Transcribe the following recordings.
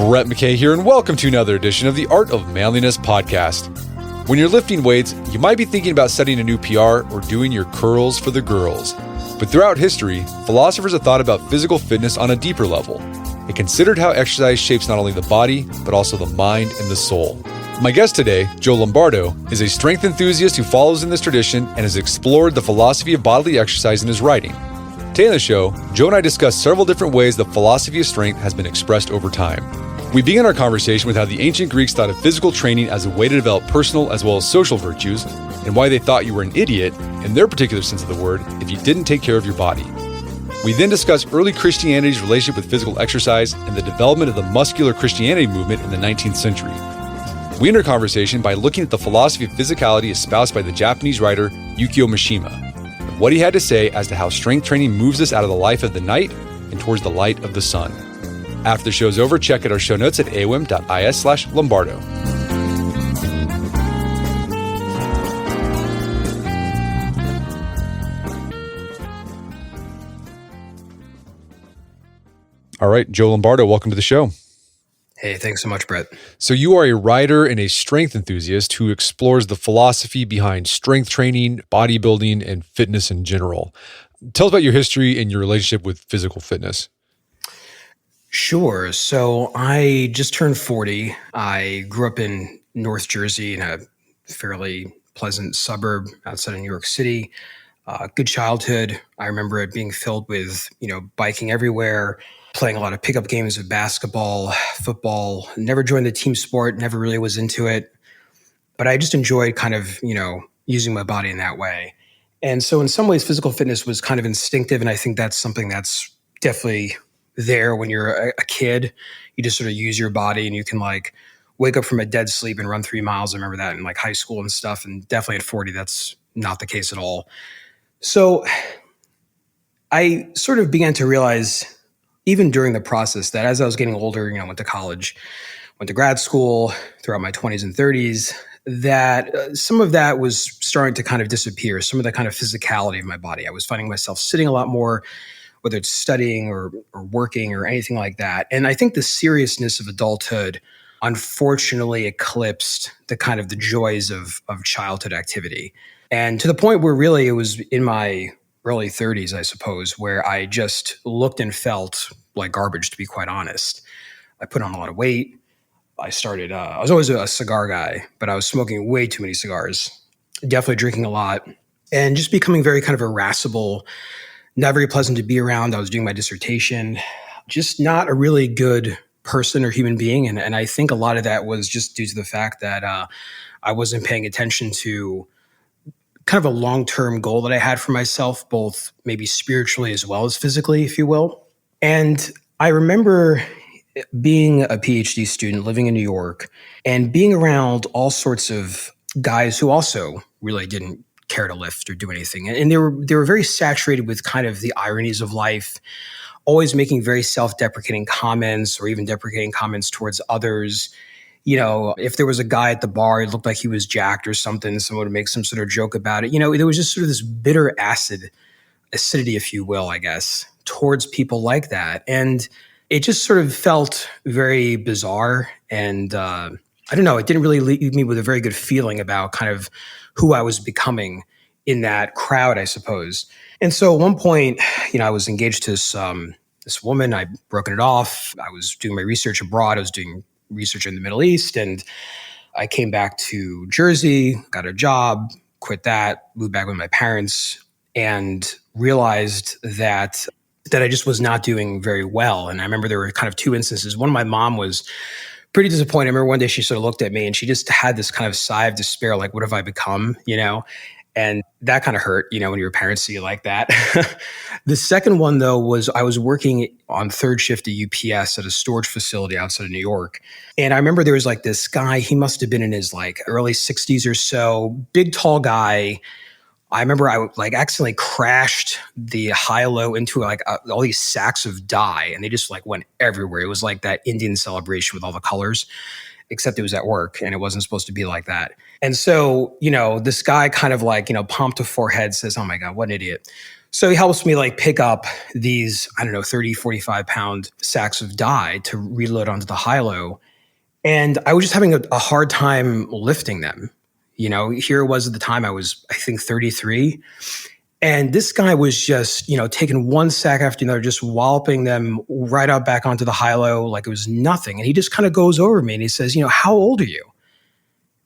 Brett McKay here, and welcome to another edition of the Art of Manliness podcast. When you're lifting weights, you might be thinking about setting a new PR or doing your curls for the girls. But throughout history, philosophers have thought about physical fitness on a deeper level. They considered how exercise shapes not only the body, but also the mind and the soul. My guest today, Joe Lombardo, is a strength enthusiast who follows in this tradition and has explored the philosophy of bodily exercise in his writing. Today on the show, Joe and I discuss several different ways the philosophy of strength has been expressed over time. We begin our conversation with how the ancient Greeks thought of physical training as a way to develop personal as well as social virtues, and why they thought you were an idiot, in their particular sense of the word, if you didn't take care of your body. We then discuss early Christianity's relationship with physical exercise and the development of the muscular Christianity movement in the 19th century. We end our conversation by looking at the philosophy of physicality espoused by the Japanese writer Yukio Mishima, and what he had to say as to how strength training moves us out of the life of the night and towards the light of the sun. After the show's over, check out our show notes at awim.is/Lombardo. All right, Joe Lombardo, welcome to the show. Hey, thanks so much, Brett. So you are a writer and a strength enthusiast who explores the philosophy behind strength training, bodybuilding, and fitness in general. Tell us about your history and your relationship with physical fitness. Sure. So I just turned 40. I grew up in North Jersey in a fairly pleasant suburb outside of New York City. Good childhood. I remember it being filled with, biking everywhere, playing a lot of pickup games of basketball, football. Never joined the team sport, never really was into it. But I just enjoyed kind of, using my body in that way. And so in some ways, physical fitness was kind of instinctive. And I think that's something that's definitely there when you're a kid. You just sort of use your body and you can wake up from a dead sleep and run 3 miles. I remember that in high school and stuff. And definitely at 40, that's not the case at all. So I sort of began to realize, even during the process, that as I was getting older, went to college, went to grad school throughout my 20s and 30s, that some of that was starting to kind of disappear, some of the kind of physicality of my body. I was finding myself sitting a lot more, whether it's studying or working or anything like that. And I think the seriousness of adulthood unfortunately eclipsed the kind of the joys of childhood activity. And to the point where really it was in my early 30s, I suppose, where I just looked and felt like garbage, to be quite honest. I put on a lot of weight. I was always a cigar guy, but I was smoking way too many cigars, definitely drinking a lot, and just becoming very kind of irascible, not very pleasant to be around. I was doing my dissertation, just not a really good person or human being. And I think a lot of that was just due to the fact that I wasn't paying attention to kind of a long-term goal that I had for myself, both maybe spiritually as well as physically, if you will. And I remember being a PhD student living in New York and being around all sorts of guys who also really didn't care to lift or do anything. And they were very saturated with kind of the ironies of life, always making very self-deprecating comments or even deprecating comments towards others. If there was a guy at the bar, it looked like he was jacked or something, someone would make some sort of joke about it. There was just sort of this bitter acidity, if you will, I guess, towards people like that. And it just sort of felt very bizarre. And I don't know, it didn't really leave me with a very good feeling about kind of who I was becoming in that crowd, I suppose. And so at one point, I was engaged to this woman. I'd broken it off. I was doing my research abroad. I was doing research in the Middle East. And I came back to Jersey, got a job, quit that, moved back with my parents, and realized that I just was not doing very well. And I remember there were kind of two instances. One, my mom was pretty disappointed. I remember one day she sort of looked at me and she just had this kind of sigh of despair, like, what have I become, And that kind of hurt, when your parents see you like that. The second one, though, was I was working on third shift at UPS at a storage facility outside of New York. And I remember there was this guy, he must have been in his early 60s or so, big, tall guy. I remember I accidentally crashed the high-low into all these sacks of dye, and they just went everywhere. It was like that Indian celebration with all the colors. except it was at work and it wasn't supposed to be like that. And so, this guy kind of like, pumped to forehead says, oh my God, what an idiot. So he helps me like pick up these, I don't know, 30, 45 pound sacks of dye to reload onto the high-low. And I was just having a hard time lifting them. Here it was at the time, I was, I think, 33. And this guy was just, taking one sack after another, just walloping them right out back onto the high-low like it was nothing. And he just kind of goes over me and he says, how old are you?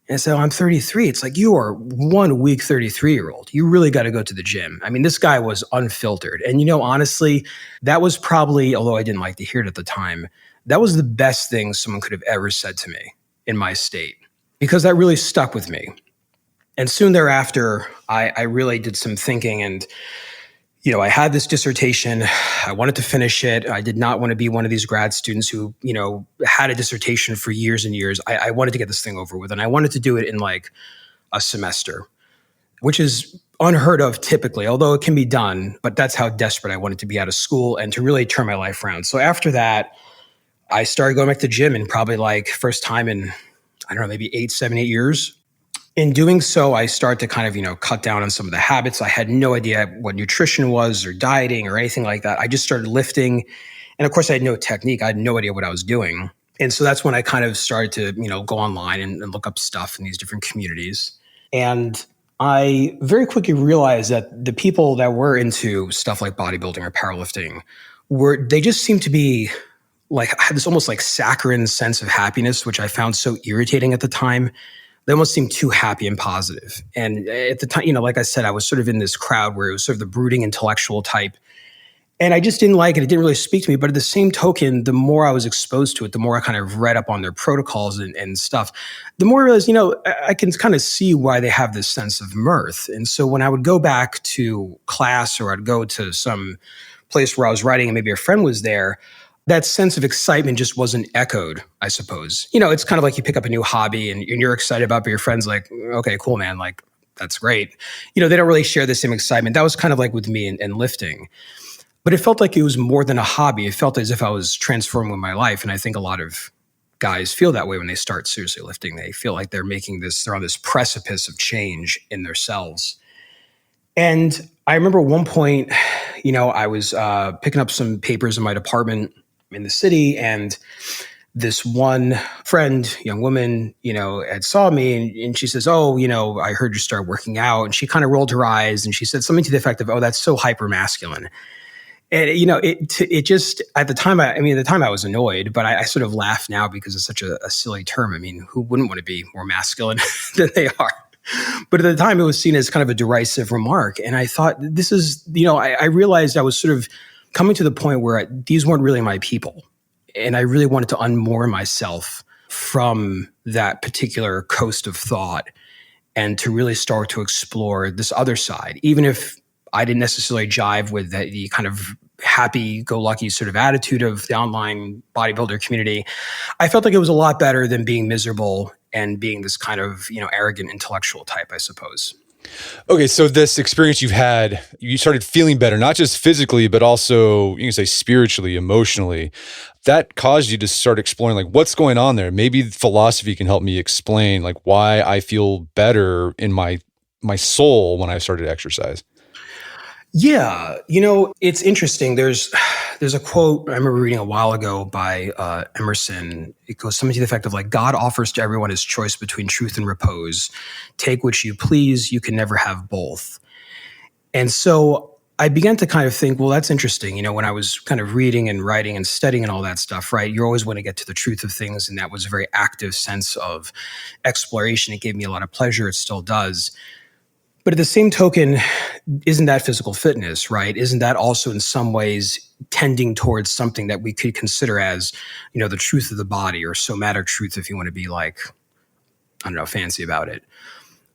And I said, I'm 33. It's like, you are 1 week 33-year-old. You really got to go to the gym. I mean, this guy was unfiltered. And, honestly, that was probably, although I didn't like to hear it at the time, that was the best thing someone could have ever said to me in my state, because that really stuck with me. And soon thereafter, I really did some thinking, and I had this dissertation. I wanted to finish it. I did not want to be one of these grad students who, had a dissertation for years and years. I wanted to get this thing over with, and I wanted to do it in like a semester, which is unheard of typically, although it can be done. But that's how desperate I wanted to be out of school and to really turn my life around. So after that, I started going back to the gym, and probably like first time in, I don't know, maybe 7, 8 years. In doing so, I started to kind of, cut down on some of the habits. I had no idea what nutrition was or dieting or anything like that. I just started lifting. And of course, I had no technique. I had no idea what I was doing. And so that's when I kind of started to, go online and look up stuff in these different communities. And I very quickly realized that the people that were into stuff like bodybuilding or powerlifting they just seemed to be like, had this almost like saccharine sense of happiness, which I found so irritating at the time. They almost seemed too happy and positive. And at the time, like I said, I was sort of in this crowd where it was sort of the brooding intellectual type. And I just didn't like it. It didn't really speak to me. But at the same token, the more I was exposed to it, the more I kind of read up on their protocols and stuff, the more I realized, I can kind of see why they have this sense of mirth. And so when I would go back to class, or I'd go to some place where I was writing and maybe a friend was there, that sense of excitement just wasn't echoed, I suppose. It's kind of like you pick up a new hobby and you're excited about it, but your friend's like, okay, cool, man. Like, that's great. They don't really share the same excitement. That was kind of like with me and lifting. But it felt like it was more than a hobby. It felt as if I was transforming my life. And I think a lot of guys feel that way when they start seriously lifting. They feel like they're on this precipice of change in themselves. And I remember at one point, I was picking up some papers in my department in the city, and this one friend, young woman, had saw me, and she says, oh, I heard you start working out. And she kind of rolled her eyes and she said something to the effect of, oh, that's so hyper masculine. And, it just, at the time, at the time I was annoyed, but I sort of laugh now because it's such a silly term. I mean, who wouldn't want to be more masculine than they are? But at the time it was seen as kind of a derisive remark. And I thought, this is, I realized I was sort of coming to the point where these weren't really my people. And I really wanted to unmoor myself from that particular coast of thought and to really start to explore this other side, even if I didn't necessarily jive with the kind of happy-go-lucky sort of attitude of the online bodybuilder community. I felt like it was a lot better than being miserable and being this kind of, arrogant intellectual type, I suppose. Okay, so this experience you've had, you started feeling better, not just physically, but also, you can say spiritually, emotionally. That caused you to start exploring, like, what's going on there? Maybe philosophy can help me explain, like, why I feel better in my soul when I started exercise. Yeah, it's interesting. There's a quote I remember reading a while ago by Emerson. It goes something to the effect of like, God offers to everyone his choice between truth and repose. Take which you please, you can never have both. And so I began to kind of think, well, that's interesting. When I was kind of reading and writing and studying and all that stuff, right? You always want to get to the truth of things. And that was a very active sense of exploration. It gave me a lot of pleasure. It still does. But at the same token, isn't that physical fitness, right? Isn't that also in some ways tending towards something that we could consider as, the truth of the body, or somatic truth, if you want to be like, I don't know, fancy about it.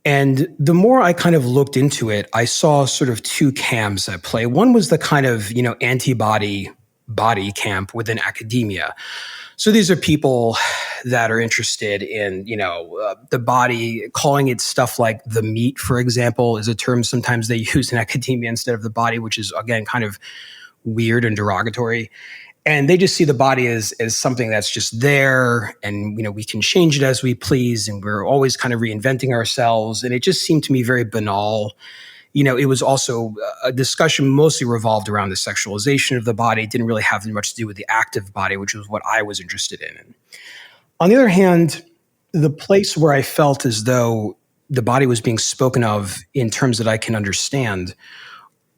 And the more I kind of looked into it, I saw sort of two camps at play. One was the kind of, antibody body camp within academia. So these are people that are interested in, the body, calling it stuff like the meat, for example, is a term sometimes they use in academia instead of the body, which is, again, kind of weird and derogatory. And they just see the body as something that's just there, and we can change it as we please, and we're always kind of reinventing ourselves. And it just seemed to me very banal. It was also a discussion mostly revolved around the sexualization of the body. It didn't really have much to do with the active body, which was what I was interested in. On the other hand, the place where I felt as though the body was being spoken of in terms that I can understand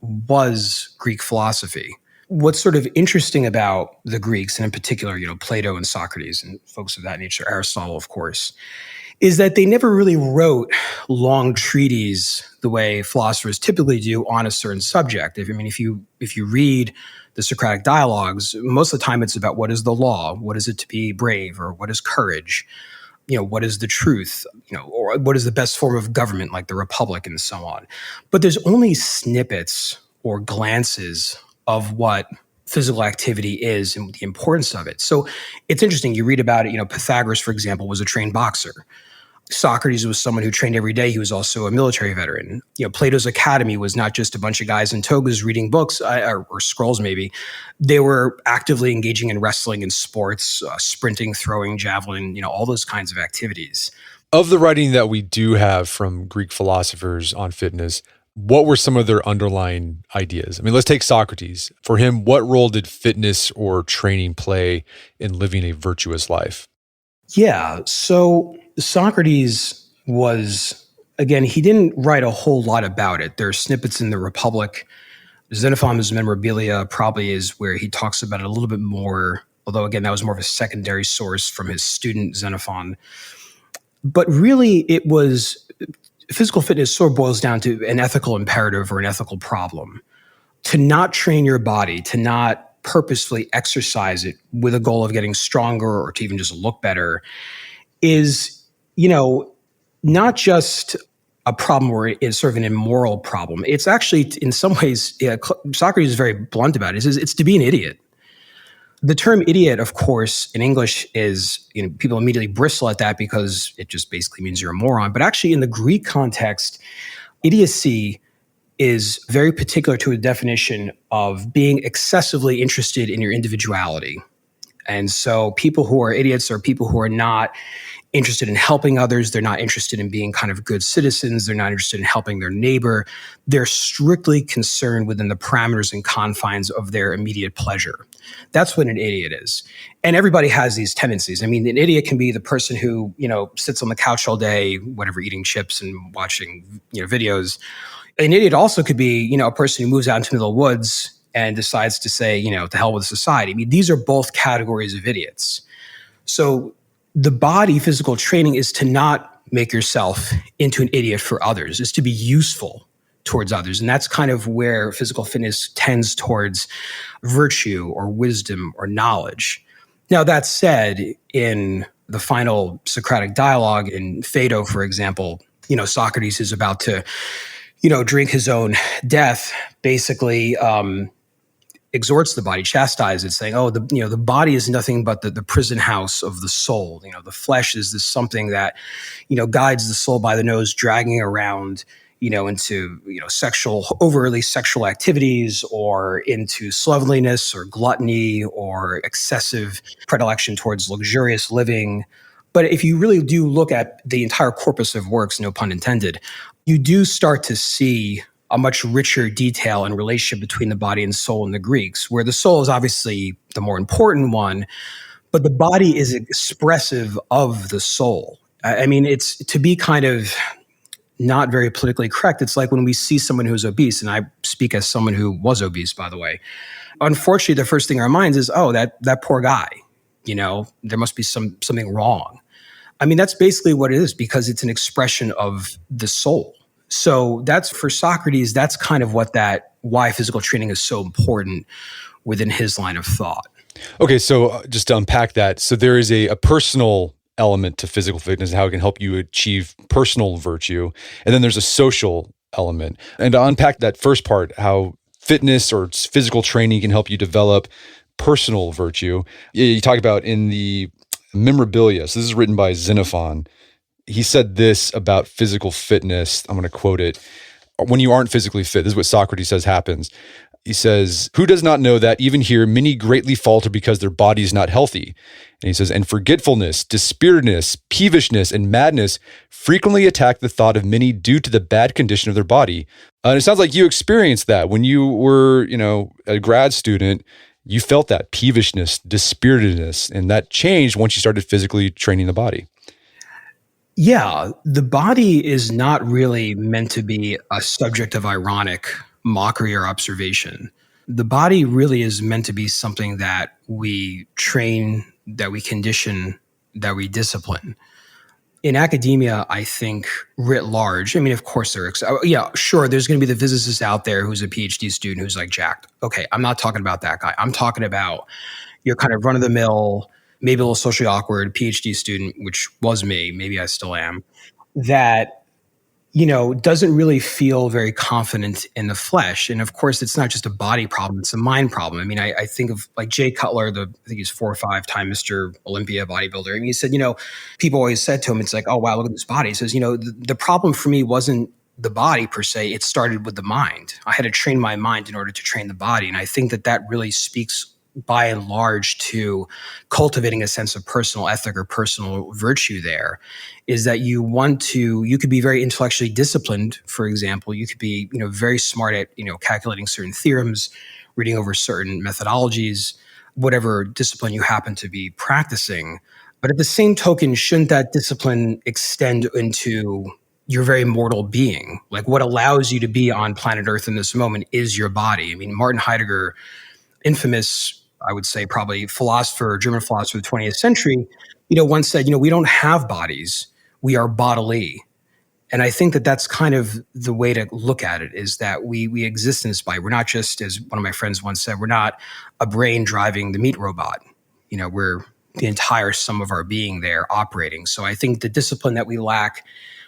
was Greek philosophy. What's sort of interesting about the Greeks, and in particular, Plato and Socrates and folks of that nature, Aristotle, of course, is that they never really wrote long treatises the way philosophers typically do on a certain subject. If you read the Socratic dialogues, most of the time it's about what is the law, what is it to be brave, or what is courage, what is the truth, or what is the best form of government, like the republic, and so on. But there's only snippets or glances of what physical activity is and the importance of it. So it's interesting. You read about it. Pythagoras, for example, was a trained boxer. Socrates was someone who trained every day. He was also a military veteran. Plato's academy was not just a bunch of guys in togas reading books or scrolls, maybe. They were actively engaging in wrestling and sports, sprinting, throwing, javelin, all those kinds of activities. Of the writing that we do have from Greek philosophers on fitness, what were some of their underlying ideas? I mean, let's take Socrates. For him, what role did fitness or training play in living a virtuous life? Yeah, so Socrates was, again, he didn't write a whole lot about it. There are snippets in the Republic. Xenophon's Memorabilia probably is where he talks about it a little bit more, although, again, that was more of a secondary source from his student Xenophon. But really, physical fitness sort of boils down to an ethical imperative or an ethical problem. To not train your body, to not purposefully exercise it with a goal of getting stronger or to even just look better is, not just a problem where it's sort of an immoral problem. It's actually, in some ways, Socrates is very blunt about it. It's to be an idiot. The term idiot, of course, in English is, people immediately bristle at that because it just basically means you're a moron. But actually, in the Greek context, idiocy is very particular to a definition of being excessively interested in your individuality. And so people who are idiots are people who are not interested in helping others. They're not interested in being kind of good citizens. They're not interested in helping their neighbor. They're strictly concerned within the parameters and confines of their immediate pleasure. That's what an idiot is. And everybody has these tendencies. I mean, an idiot can be the person who, sits on the couch all day, whatever, eating chips and watching, videos. An idiot also could be, a person who moves out into the middle of the woods and decides to say, to hell with society. I mean, these are both categories of idiots. So the body physical training is to not make yourself into an idiot for others, is to be useful towards others. And that's kind of where physical fitness tends towards virtue or wisdom or knowledge. Now, that said, in the final Socratic dialogue in Phaedo, for example, Socrates is about to, drink his own death, basically exhorts the body, chastises it, saying, the body is nothing but the prison house of the soul. The flesh is this something that, guides the soul by the nose, dragging around, into, overly sexual activities, or into slovenliness or gluttony or excessive predilection towards luxurious living. But if you really do look at the entire corpus of works, no pun intended, you do start to see a much richer detail and relationship between the body and soul in the Greeks, where the soul is obviously the more important one, but the body is expressive of the soul. I mean, it's to be kind of not very politically correct. It's like when we see someone who's obese, and I speak as someone who was obese, by the way. Unfortunately, the first thing in our minds is, that poor guy, there must be something wrong. I mean, that's basically what it is, because it's an expression of the soul. So that's, for Socrates, that's kind of why physical training is so important within his line of thought. Okay, so just to unpack that, so there is a personal element to physical fitness and how it can help you achieve personal virtue. And then there's a social element. And to unpack that first part, how fitness or physical training can help you develop personal virtue. You talk about in the Memorabilia, so this is written by Xenophon. He said this about physical fitness. I'm going to quote it. When you aren't physically fit, this is what Socrates says happens. He says, who does not know that even here, many greatly falter because their body is not healthy? And he says, and forgetfulness, dispiritedness, peevishness, and madness frequently attack the thought of many due to the bad condition of their body. And it sounds like you experienced that when you were, a grad student. You felt that peevishness, dispiritedness, and that changed once you started physically training the body. Yeah, the body is not really meant to be a subject of ironic mockery or observation. The body really is meant to be something that we train, that we condition, that we discipline. In academia, I think writ large, I mean, of course sure, there's going to be the physicist out there who's a PhD student who's like jacked. Okay, I'm not talking about that guy. I'm talking about your kind of run-of-the-mill, maybe a little socially awkward PhD student, which was me, maybe I still am, that doesn't really feel very confident in the flesh. And of course, it's not just a body problem, it's a mind problem. I mean, I think of like Jay Cutler, I think he's 4 or 5 time Mr. Olympia bodybuilder. I mean, he said, people always said to him, it's like, oh, wow, look at this body. He says, the problem for me wasn't the body per se, it started with the mind. I had to train my mind in order to train the body. And I think that really speaks by and large to cultivating a sense of personal ethic or personal virtue there, is that you could be very intellectually disciplined, for example. You could be, very smart at, calculating certain theorems, reading over certain methodologies, whatever discipline you happen to be practicing. But at the same token, shouldn't that discipline extend into your very mortal being? Like what allows you to be on planet Earth in this moment is your body. I mean, Martin Heidegger, infamous, I would say probably German philosopher of the 20th century, once said, we don't have bodies, we are bodily. And I think that's kind of the way to look at it, is that we exist in this body. We're not just, as one of my friends once said, we're not a brain driving the meat robot. We're the entire sum of our being there operating. So I think the discipline that we lack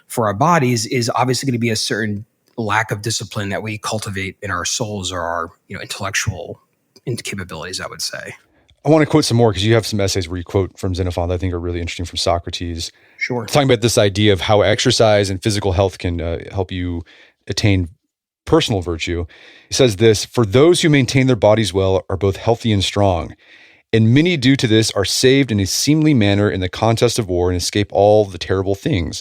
for our bodies is obviously going to be a certain lack of discipline that we cultivate in our souls or our intellectual capabilities, I would say. I want to quote some more because you have some essays where you quote from Xenophon that I think are really interesting, from Socrates. Sure. Talking about this idea of how exercise and physical health can help you attain personal virtue. He says this: for those who maintain their bodies well are both healthy and strong, and many due to this are saved in a seemly manner in the contest of war and escape all the terrible things.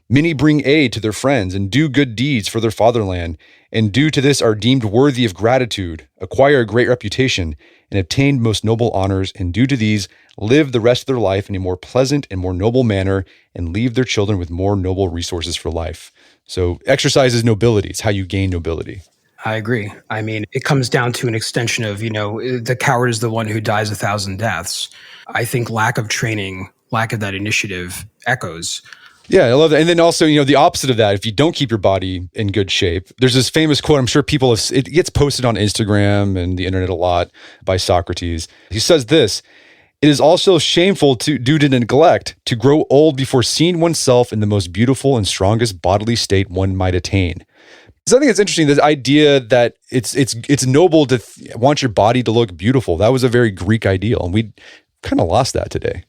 Many bring aid to their friends and do good deeds for their fatherland, and due to this are deemed worthy of gratitude, acquire a great reputation, and obtain most noble honors, and due to these live the rest of their life in a more pleasant and more noble manner, and leave their children with more noble resources for life. So exercise is nobility. It's how you gain nobility. I agree. I mean, it comes down to an extension of, the coward is the one who dies 1,000 deaths. I think lack of training, lack of that initiative echoes. Yeah, I love that. And then also, the opposite of that, if you don't keep your body in good shape, there's this famous quote, I'm sure it gets posted on Instagram and the internet a lot, by Socrates. He says this: it is also shameful due to neglect to grow old before seeing oneself in the most beautiful and strongest bodily state one might attain. So I think it's interesting, this idea that it's noble to want your body to look beautiful. That was a very Greek ideal, and we kind of lost that today.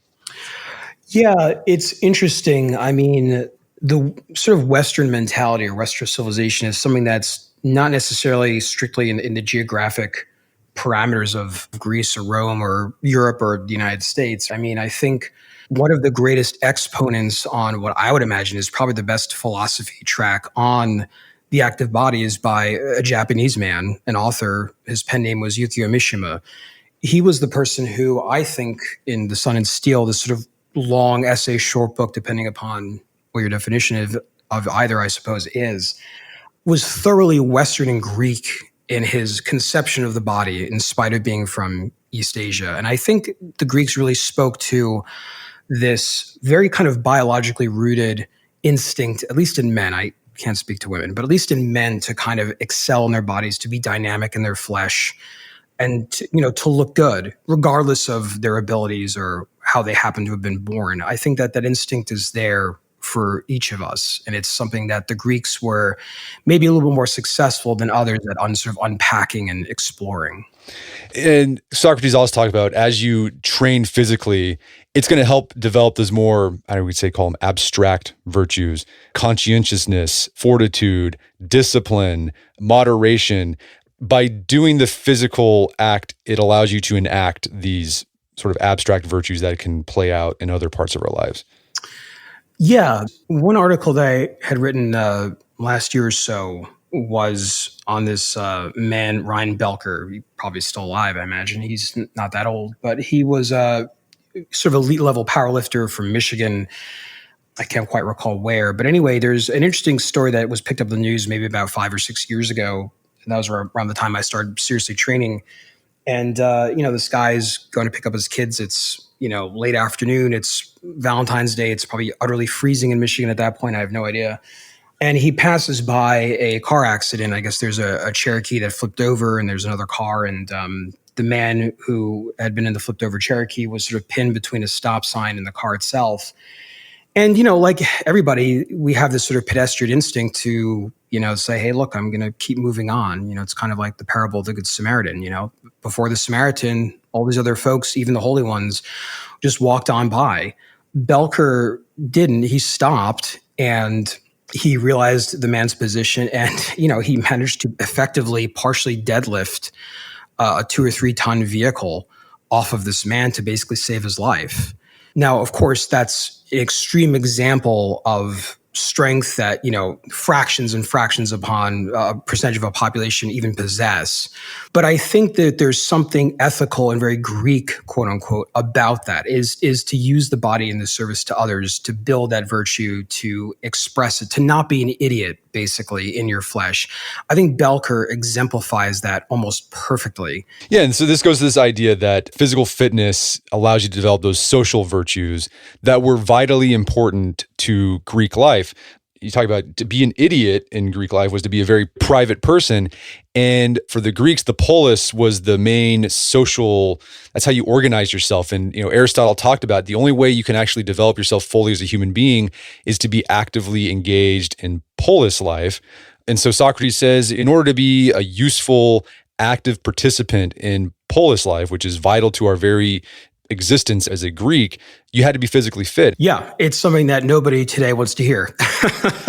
Yeah, it's interesting. I mean, the sort of Western mentality or Western civilization is something that's not necessarily strictly in the geographic parameters of Greece or Rome or Europe or the United States. I mean, I think one of the greatest exponents on what I would imagine is probably the best philosophy track on the active body is by a Japanese man, an author. His pen name was Yukio Mishima. He was the person who, I think, in The Sun and Steel, this sort of long essay, short book, depending upon what your definition of either, I suppose, was thoroughly Western and Greek in his conception of the body, in spite of being from East Asia. And I think the Greeks really spoke to this very kind of biologically rooted instinct, at least in men. I can't speak to women, but at least in men, to kind of excel in their bodies, to be dynamic in their flesh, and to look good, regardless of their abilities or how they happen to have been born. I think that instinct is there for each of us, and it's something that the Greeks were maybe a little bit more successful than others at sort of unpacking and exploring. And Socrates also talked about, as you train physically, it's going to help develop those more, I would say, call them abstract virtues: conscientiousness, fortitude, discipline, moderation. by doing the physical act, it allows you to enact these sort of abstract virtues that can play out in other parts of our lives. Yeah. One article that I had written last year or so was on this man, Ryan Belker. He's probably still alive, I imagine. He's not that old, but he was sort of elite level powerlifter from Michigan. I can't quite recall where. But anyway, there's an interesting story that was picked up in the news maybe about 5 or 6 years ago. And that was around the time I started seriously training. And, this guy's going to pick up his kids. It's, late afternoon. It's Valentine's Day. It's probably utterly freezing in Michigan at that point. I have no idea. And he passes by a car accident. I guess there's a Cherokee that flipped over and there's another car. And the man who had been in the flipped over Cherokee was sort of pinned between a stop sign and the car itself. And, like everybody, we have this sort of pedestrian instinct to, say, hey, look, I'm going to keep moving on. It's kind of like the parable of the Good Samaritan. Before the Samaritan, all these other folks, even the holy ones, just walked on by. Belker didn't. He stopped and he realized the man's position and, he managed to effectively partially deadlift a 2 or 3 ton vehicle off of this man to basically save his life. Now, of course, that's an extreme example of strength that, fractions and fractions upon a percentage of a population even possess. But I think that there's something ethical and very Greek, quote unquote, about that is to use the body in the service to others, to build that virtue, to express it, to not be an idiot, basically, in your flesh. I think Belker exemplifies that almost perfectly. Yeah, and so this goes to this idea that physical fitness allows you to develop those social virtues that were vitally important to Greek life. You talk about to be an idiot in Greek life was to be a very private person. And for the Greeks, the polis was the main social, that's how you organize yourself. And, Aristotle talked about the only way you can actually develop yourself fully as a human being is to be actively engaged in polis life. And so Socrates says, in order to be a useful, active participant in polis life, which is vital to our very existence as a Greek, you had to be physically fit. Yeah, it's something that nobody today wants to hear.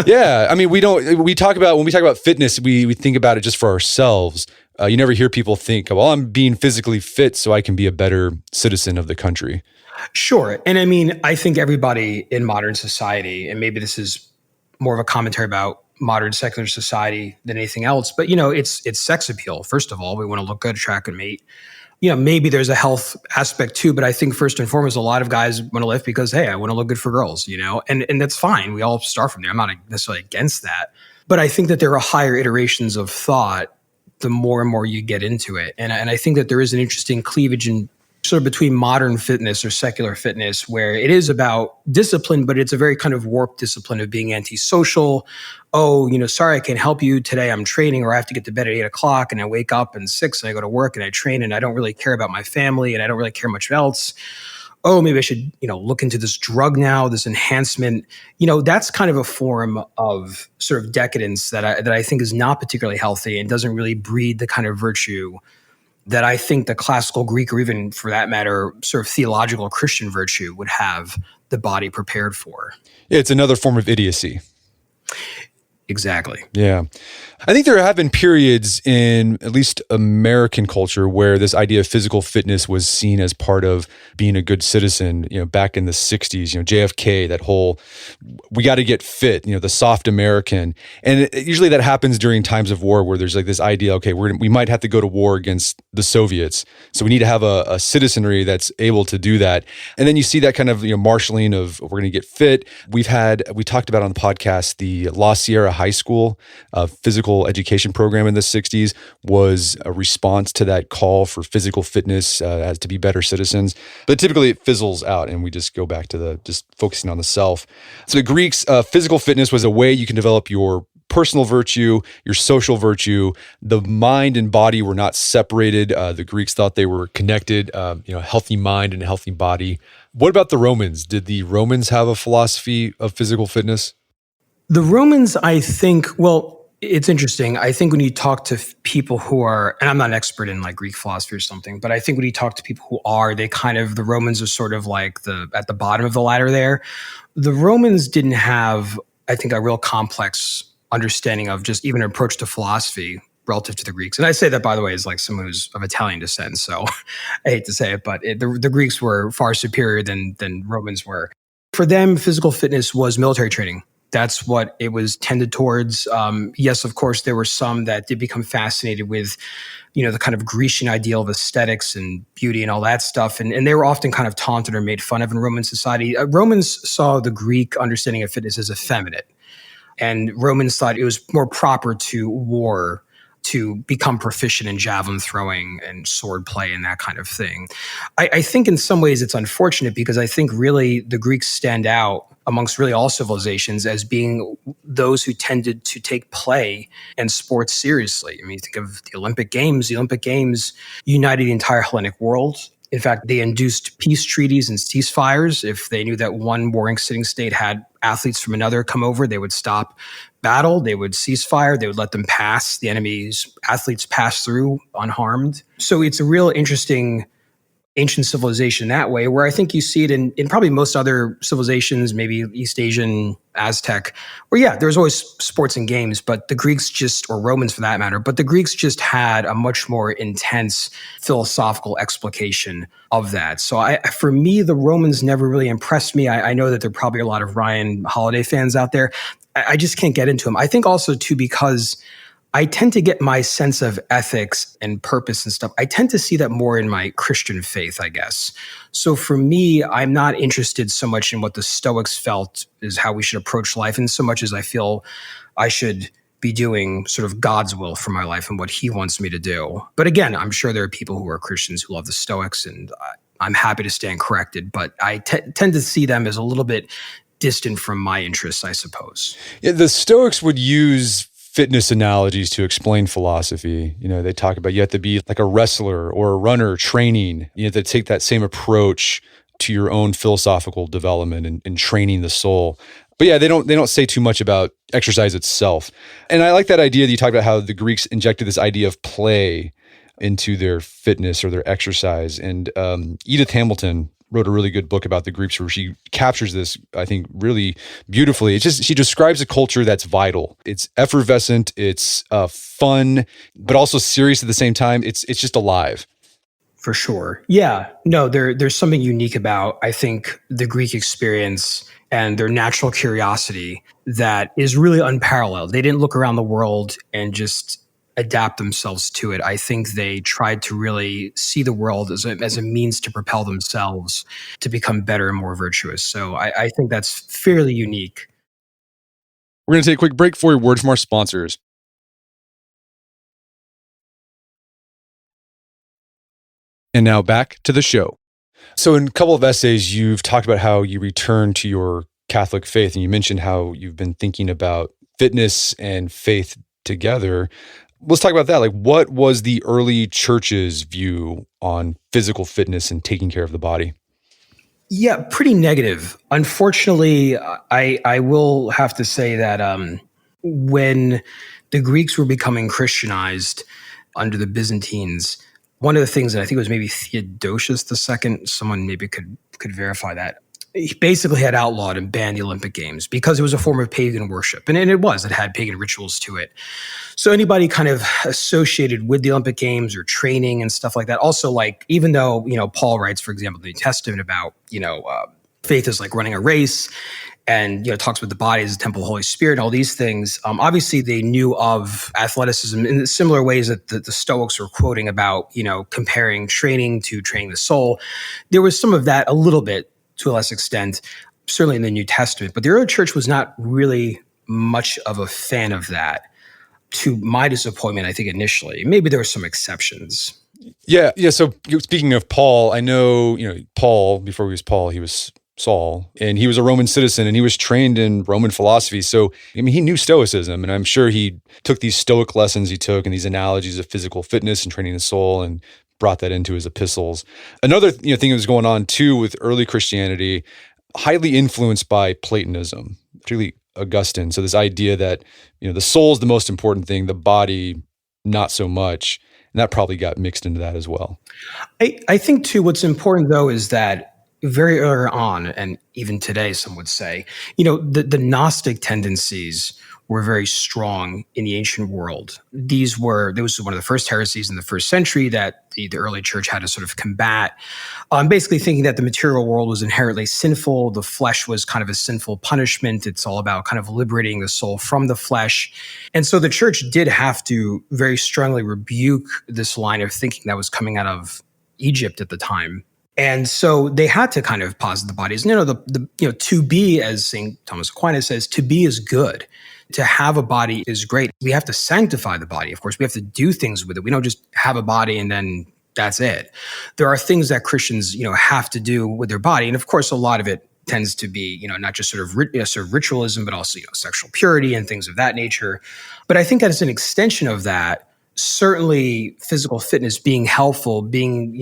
Yeah, I mean, when we talk about fitness, we think about it just for ourselves. You never hear people think, well, I'm being physically fit so I can be a better citizen of the country. Sure. And I mean, I think everybody in modern society, and maybe this is more of a commentary about modern secular society than anything else, but it's sex appeal. First of all, we want to look good, attract, and mate. Maybe there's a health aspect too, but I think first and foremost, a lot of guys want to lift because, hey, I want to look good for girls, and that's fine. We all start from there. I'm not necessarily against that, but I think that there are higher iterations of thought the more and more you get into it. And I think that there is an interesting cleavage in sort of between modern fitness or secular fitness, where it is about discipline, but it's a very kind of warped discipline of being antisocial. Oh, sorry, I can't help you today. I'm training, or I have to get to bed at 8:00 and I wake up at 6 and I go to work and I train and I don't really care about my family and I don't really care much else. Oh, maybe I should, look into this drug now, this enhancement. That's kind of a form of sort of decadence that I think is not particularly healthy and doesn't really breed the kind of virtue that I think the classical Greek, or even for that matter, sort of theological Christian virtue would have the body prepared for. Yeah, it's another form of idiocy. Exactly. Yeah. I think there have been periods in at least American culture where this idea of physical fitness was seen as part of being a good citizen, back in the 60s, JFK, that whole, we got to get fit, the soft American. And usually that happens during times of war where there's like this idea, okay, we might have to go to war against the Soviets. So we need to have a citizenry that's able to do that. And then you see that kind of, marshaling of we're going to get fit. We talked about on the podcast, the La Sierra High School physical education program in the 60s was a response to that call for physical fitness as to be better citizens. But typically it fizzles out and we just go back to just focusing on the self. So the Greeks, physical fitness was a way you can develop your personal virtue, your social virtue. The mind and body were not separated. The Greeks thought they were connected, healthy mind and a healthy body. What about the Romans? Did the Romans have a philosophy of physical fitness? The Romans, I think, it's interesting. I think when you talk to people who are, and I'm not an expert in like Greek philosophy or something, but I think when you talk to people who are, the Romans are sort of like at the bottom of the ladder there. The Romans didn't have, I think, a real complex understanding of just even an approach to philosophy. relative to the Greeks. And I say that, by the way, as like someone who's of Italian descent. So I hate to say it, but the Greeks were far superior than Romans were. For them, physical fitness was military training. That's what it was tended towards. Yes, of course, there were some that did become fascinated with, the kind of Grecian ideal of aesthetics and beauty and all that stuff. And they were often kind of taunted or made fun of in Roman society. Romans saw the Greek understanding of fitness as effeminate. And Romans thought it was more proper to war, to become proficient in javelin throwing and sword play and that kind of thing. I think in some ways it's unfortunate because I think really the Greeks stand out amongst really all civilizations as being those who tended to take play and sports seriously. I mean, you think of the Olympic Games. The Olympic Games united the entire Hellenic world. In fact, they induced peace treaties and ceasefires. If they knew that one warring sitting state had athletes from another come over, they would stop battle, they would cease fire, they would let them pass, the enemy's athletes pass through unharmed. So it's a real interesting ancient civilization that way, where I think you see it in probably most other civilizations, maybe East Asian, Aztec, where there's always sports and games, but the Greeks or Romans for that matter, but the Greeks just had a much more intense philosophical explication of that. So for me, the Romans never really impressed me. I know that there are probably a lot of Ryan Holiday fans out there. I just can't get into them. I think also too, because I tend to get my sense of ethics and purpose and stuff. I tend to see that more in my Christian faith, I guess. So for me, I'm not interested so much in what the Stoics felt is how we should approach life, and so much as I feel I should be doing sort of God's will for my life and what he wants me to do. But again, I'm sure there are people who are Christians who love the Stoics, and I'm happy to stand corrected, but I tend to see them as a little bit distant from my interests, I suppose. Yeah, the Stoics would use fitness analogies to explain philosophy. They talk about you have to be like a wrestler or a runner training. You have to take that same approach to your own philosophical development and training the soul. But they don't say too much about exercise itself. And I like that idea that you talked about how the Greeks injected this idea of play into their fitness or their exercise. And Edith Hamilton wrote a really good book about the Greeks where she captures this, I think, really beautifully. She describes a culture that's vital. It's effervescent, it's fun, but also serious at the same time. It's just alive. For sure. Yeah. No, there's something unique about, I think, the Greek experience and their natural curiosity that is really unparalleled. They didn't look around the world and just adapt themselves to it. I think they tried to really see the world as a means to propel themselves to become better and more virtuous. So I think that's fairly unique. We're going to take a quick break for a word from our sponsors. And now back to the show. So in a couple of essays, you've talked about how you return to your Catholic faith, and you mentioned how you've been thinking about fitness and faith together. Let's talk about that. Like, what was the early church's view on physical fitness and taking care of the body? Yeah, pretty negative. Unfortunately, I will have to say that when the Greeks were becoming Christianized under the Byzantines, one of the things that I think it was maybe Theodosius II, someone maybe could verify that, he basically had outlawed and banned the Olympic Games because it was a form of pagan worship. And it had pagan rituals to it. So anybody kind of associated with the Olympic Games or training and stuff like that, also like, even though, Paul writes, for example, in the New Testament about, faith is like running a race and, talks about the body as a temple of the Holy Spirit, all these things. Obviously they knew of athleticism in similar ways that the Stoics were quoting about, comparing training to training the soul. There was some of that a little bit, to a less extent, certainly in the New Testament. But the early church was not really much of a fan of that, to my disappointment, I think, initially. Maybe there were some exceptions. Yeah. So speaking of Paul, I know, Paul, before he was Paul, he was Saul, and he was a Roman citizen, and he was trained in Roman philosophy. So, he knew Stoicism, and I'm sure he took these Stoic lessons he took and these analogies of physical fitness and training the soul and brought that into his epistles. Another thing that was going on too with early Christianity, highly influenced by Platonism, particularly Augustine. So this idea that the soul is the most important thing, the body not so much, and that probably got mixed into that as well. I think too, what's important though is that very early on, and even today, some would say, the Gnostic tendencies were very strong in the ancient world. Those were one of the first heresies in the first century that the early church had to sort of combat. Basically thinking that the material world was inherently sinful. The flesh was kind of a sinful punishment. It's all about kind of liberating the soul from the flesh. And so the church did have to very strongly rebuke this line of thinking that was coming out of Egypt at the time. And so they had to kind of posit the body as, to be, as St. Thomas Aquinas says, to be is good. To have a body is great. We have to sanctify the body. Of course, we have to do things with it. We don't just have a body and then that's it. There are things that Christians, have to do with their body. And of course, a lot of it tends to be, not just sort of ritualism, but also, sexual purity and things of that nature. But I think that as an extension of that, certainly physical fitness being helpful, being,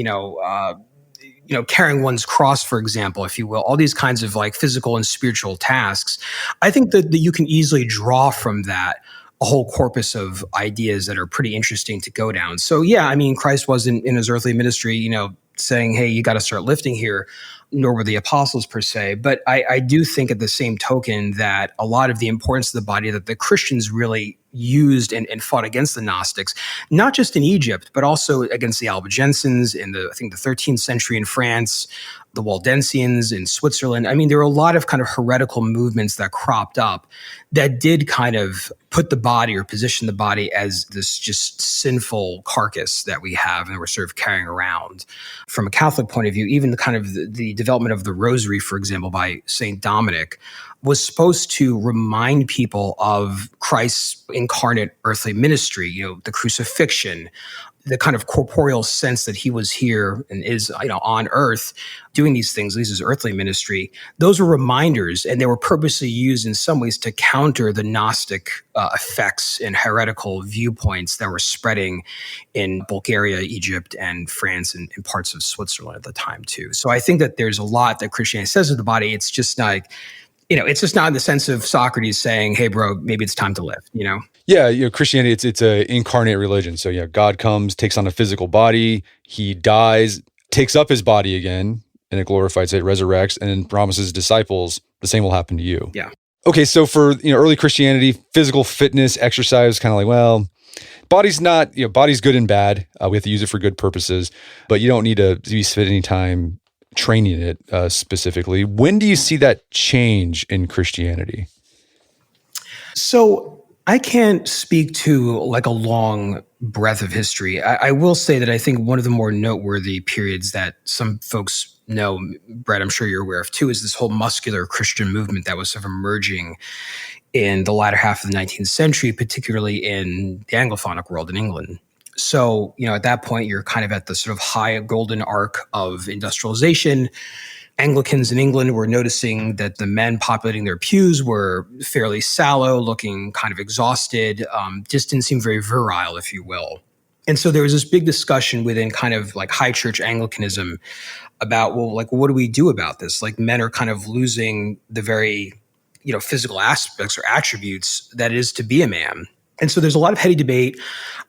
carrying one's cross, for example, if you will, all these kinds of like physical and spiritual tasks. I think that you can easily draw from that a whole corpus of ideas that are pretty interesting to go down. So yeah, I mean, Christ wasn't in his earthly ministry, saying, hey, you got to start lifting here, nor were the apostles per se. But I do think at the same token that a lot of the importance of the body that the Christians really used and fought against the Gnostics, not just in Egypt, but also against the Albigensians in the 13th century in France, the Waldensians in Switzerland. I mean, there were a lot of kind of heretical movements that cropped up that did kind of put the body or position the body as this just sinful carcass that we have and we're sort of carrying around. From a Catholic point of view, even the kind of the development of the rosary, for example, by St. Dominic, was supposed to remind people of Christ's incarnate earthly ministry, the crucifixion, the kind of corporeal sense that he was here and is, on earth doing these things, at least his earthly ministry. Those were reminders, and they were purposely used in some ways to counter the Gnostic effects and heretical viewpoints that were spreading in Bulgaria, Egypt, and France, and parts of Switzerland at the time too. So I think that there's a lot that Christianity says of the body. It's just like, it's just not in the sense of Socrates saying, hey, bro, maybe it's time to lift, Yeah, Christianity, it's an incarnate religion. So yeah, God comes, takes on a physical body, he dies, takes up his body again in a glorified state, resurrects, and then promises his disciples the same will happen to you. Yeah. Okay, so for early Christianity, physical fitness, exercise, kind of like, well, body's good and bad. We have to use it for good purposes, but you don't need to be fit anytime training it specifically. When do you see that change in Christianity? So I can't speak to like a long breadth of history. I will say that I think one of the more noteworthy periods that some folks know, Brett, I'm sure you're aware of too, is this whole muscular Christian movement that was sort of emerging in the latter half of the 19th century, particularly in the Anglophonic world in England. So, at that point, you're kind of at the sort of high golden arc of industrialization. Anglicans in England were noticing that the men populating their pews were fairly sallow, looking kind of exhausted, just didn't seem very virile, if you will. And so there was this big discussion within kind of like high church Anglicanism about, well, like, what do we do about this? Like, men are kind of losing the very, physical aspects or attributes that it is to be a man. And so there's a lot of heady debate,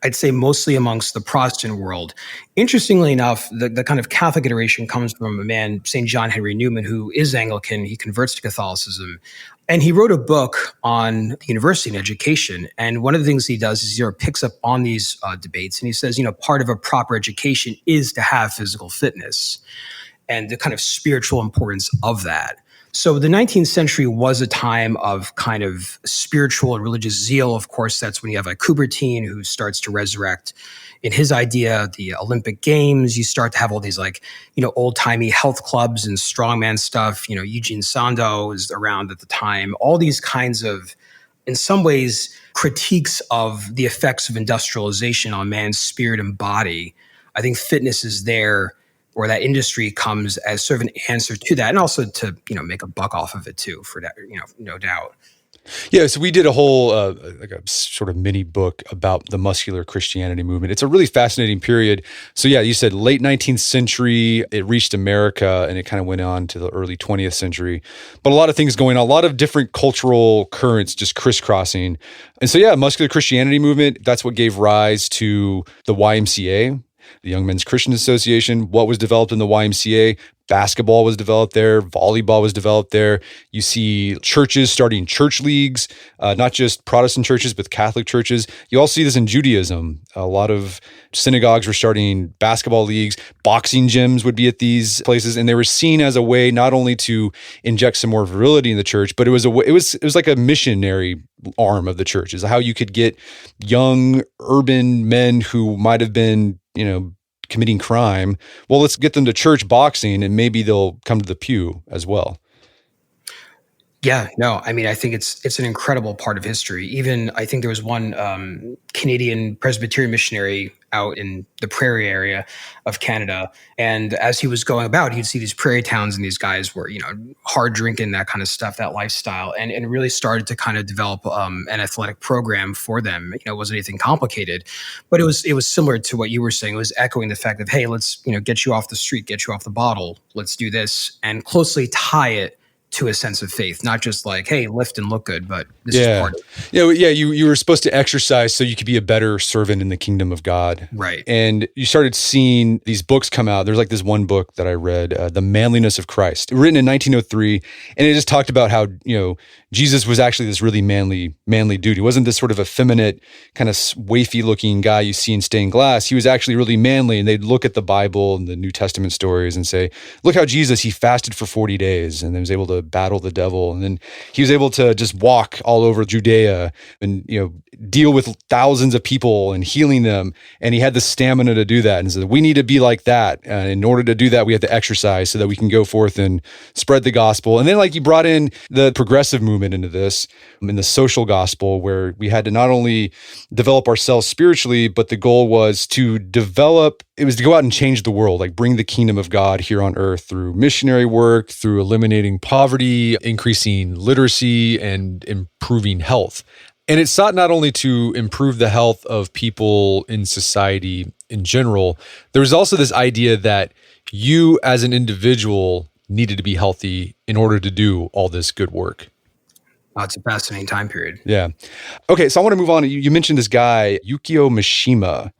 I'd say mostly amongst the Protestant world. Interestingly enough, the kind of Catholic iteration comes from a man, St. John Henry Newman, who is Anglican. He converts to Catholicism. And he wrote a book on university and education. And one of the things he does is he sort of picks up on these debates. And he says, part of a proper education is to have physical fitness and the kind of spiritual importance of that. So the 19th century was a time of kind of spiritual and religious zeal. Of course, that's when you have like Coubertin, who starts to resurrect in his idea the Olympic Games. You start to have all these like, old-timey health clubs and strongman stuff. Eugene Sandow is around at the time. All these kinds of, in some ways, critiques of the effects of industrialization on man's spirit and body. I think fitness is there, or that industry comes as sort of an answer to that, and also to, make a buck off of it too, for that, no doubt. Yeah, so we did a whole like a sort of mini book about the muscular Christianity movement. It's a really fascinating period. So yeah, you said late 19th century, it reached America, and it kind of went on to the early 20th century. But a lot of things going on, a lot of different cultural currents just crisscrossing. And so yeah, muscular Christianity movement, that's what gave rise to the YMCA. the Young Men's Christian Association, what was developed in the YMCA. Basketball was developed there. Volleyball was developed there. You see churches starting church leagues, not just Protestant churches, but Catholic churches. You also see this in Judaism. A lot of synagogues were starting basketball leagues. Boxing gyms would be at these places, and they were seen as a way not only to inject some more virility in the church, but it was like a missionary arm of the church. Is how you could get young urban men who might have been, committing crime. Well, let's get them to church boxing and maybe they'll come to the pew as well. Yeah, no, I mean, I think it's an incredible part of history. Even I think there was one Canadian Presbyterian missionary out in the prairie area of Canada, and as he was going about, he'd see these prairie towns, and these guys were, hard drinking, that kind of stuff, that lifestyle, and really started to kind of develop an athletic program for them. It wasn't anything complicated, but it was similar to what you were saying. It was echoing the fact of, hey, let's get you off the street, get you off the bottle, let's do this, and closely tie it to a sense of faith, not just like, hey, lift and look good, but this is part of it. Yeah. You were supposed to exercise so you could be a better servant in the kingdom of God. Right. And you started seeing these books come out. There's like this one book that I read, The Manliness of Christ, written in 1903. And it just talked about how, Jesus was actually this really manly dude. He wasn't this sort of effeminate, kind of wafy looking guy you see in stained glass. He was actually really manly. And they'd look at the Bible and the New Testament stories and say, look how Jesus, he fasted for 40 days and then was able to battle the devil. And then he was able to just walk all over Judea and, deal with thousands of people and healing them. And he had the stamina to do that. And so we need to be like that. In order to do that, we have to exercise so that we can go forth and spread the gospel. And then you brought in the progressive movement into this, in the social gospel, where we had to not only develop ourselves spiritually, but the goal was to go out and change the world, bring the kingdom of God here on earth through missionary work, through eliminating poverty, increasing literacy, and improving health. And it sought not only to improve the health of people in society in general, there was also this idea that you as an individual needed to be healthy in order to do all this good work. It's a fascinating time period. Yeah. Okay, so I want to move on. You mentioned this guy, Yukio Mishima.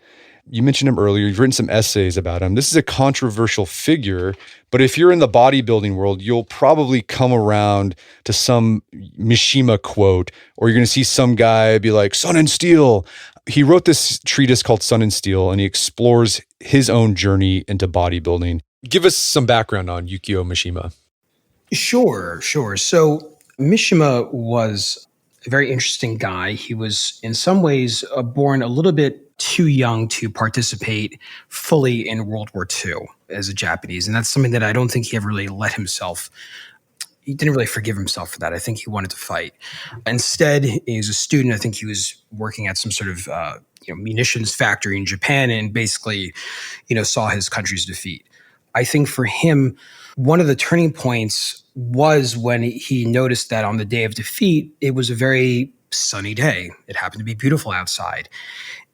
You mentioned him earlier. You've written some essays about him. This is a controversial figure, but if you're in the bodybuilding world, you'll probably come around to some Mishima quote, or you're going to see some guy be like, Sun and Steel. He wrote this treatise called Sun and Steel, and he explores his own journey into bodybuilding. Give us some background on Yukio Mishima. Sure. So Mishima was a very interesting guy. He was in some ways born a little bit too young to participate fully in World War II as a Japanese. And that's something that I don't think he ever really he didn't really forgive himself for that. I think he wanted to fight. Instead, he was a student. I think he was working at some sort of munitions factory in Japan, and basically, saw his country's defeat. I think for him, one of the turning points was when he noticed that on the day of defeat, it was a very sunny day. It happened to be beautiful outside.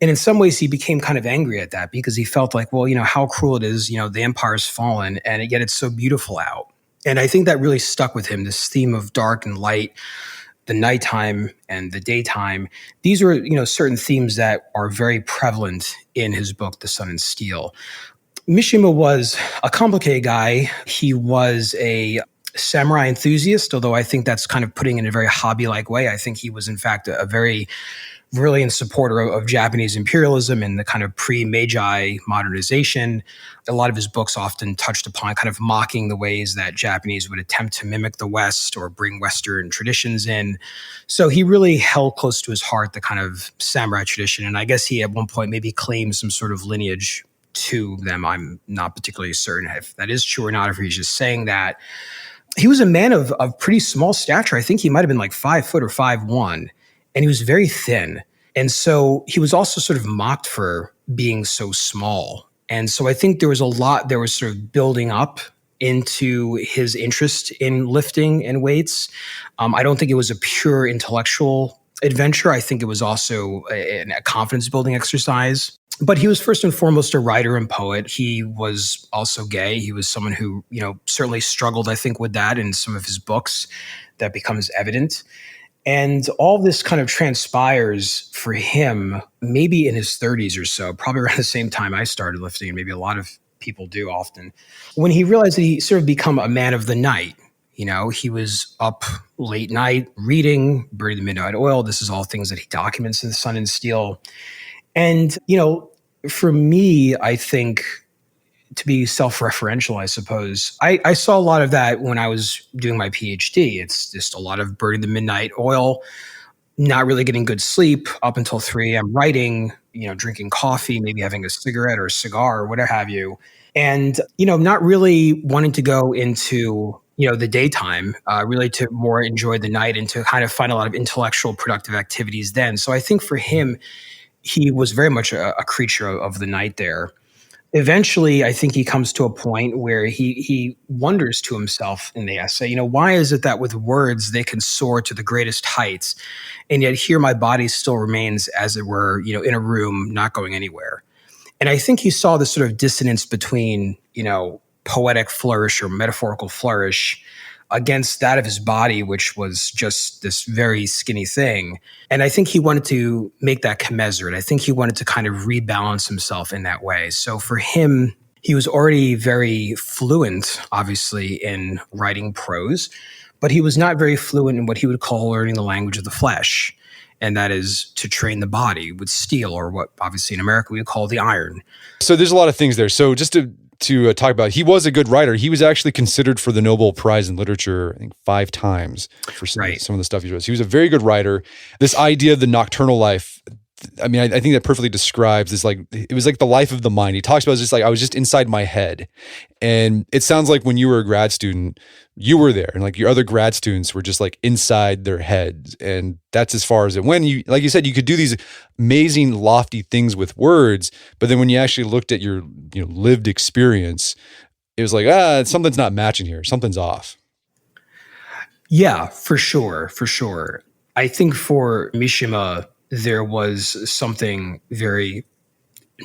And in some ways, he became kind of angry at that because he felt like, well, how cruel it is, the empire's fallen, and yet it's so beautiful out. And I think that really stuck with him, this theme of dark and light, the nighttime and the daytime. These are, certain themes that are very prevalent in his book, The Sun and Steel. Mishima was a complicated guy. He was a samurai enthusiast, although I think that's kind of putting it in a very hobby-like way. I think he was, in fact, a very brilliant supporter of Japanese imperialism and the kind of pre-Meiji modernization. A lot of his books often touched upon kind of mocking the ways that Japanese would attempt to mimic the West or bring Western traditions in. So he really held close to his heart the kind of samurai tradition. And I guess he at one point maybe claimed some sort of lineage to them. I'm not particularly certain if that is true or not, if he's just saying that. He was a man of pretty small stature. I think he might have been like 5 foot or 5'1", and he was very thin. And so he was also sort of mocked for being so small. And so I think there was sort of building up into his interest in lifting and weights. I don't think it was a pure intellectual adventure. I think it was also a confidence building exercise. But he was first and foremost a writer and poet. He was also gay. He was someone who, certainly struggled, I think, with that in some of his books. That becomes evident. And all this kind of transpires for him maybe in his 30s or so, probably around the same time I started lifting, and maybe a lot of people do often, when he realized that he sort of become a man of the night. He was up late night reading, burning the midnight oil. This is all things that he documents in The Sun and Steel. And, for me, I think, to be self-referential, I suppose, I saw a lot of that when I was doing my PhD. It's just a lot of burning the midnight oil, not really getting good sleep up until 3 a.m. writing, drinking coffee, maybe having a cigarette or a cigar or whatever have you. And, not really wanting to go into, the daytime, really to more enjoy the night and to kind of find a lot of intellectual productive activities then. So I think for him, he was very much a creature of the night there. Eventually, I think he comes to a point where he wonders to himself in the essay, why is it that with words they can soar to the greatest heights, and yet here my body still remains, as it were, in a room, not going anywhere. And I think he saw this sort of dissonance between, poetic flourish or metaphorical flourish against that of his body, which was just this very skinny thing. And I think he wanted to make that commensurate. I think he wanted to kind of rebalance himself in that way. So for him, he was already very fluent, obviously, in writing prose, but he was not very fluent in what he would call learning the language of the flesh. And that is to train the body with steel, or what obviously in America we would call the iron. So there's a lot of things there. So just to talk about, he was a good writer. He was actually considered for the Nobel Prize in Literature, I think 5 times for some of the stuff he wrote. So he was a very good writer. This idea of the nocturnal life, I mean, I think that perfectly describes this, it was like the life of the mind. He talks about it's just like, I was just inside my head. And it sounds like when you were a grad student, you were there, and like your other grad students were just like inside their heads. And that's as far as it went. You, like you said, you could do these amazing, lofty things with words, but then when you actually looked at your lived experience, it was like, something's not matching here. Something's off. Yeah, for sure. For sure. I think for Mishima, there was something very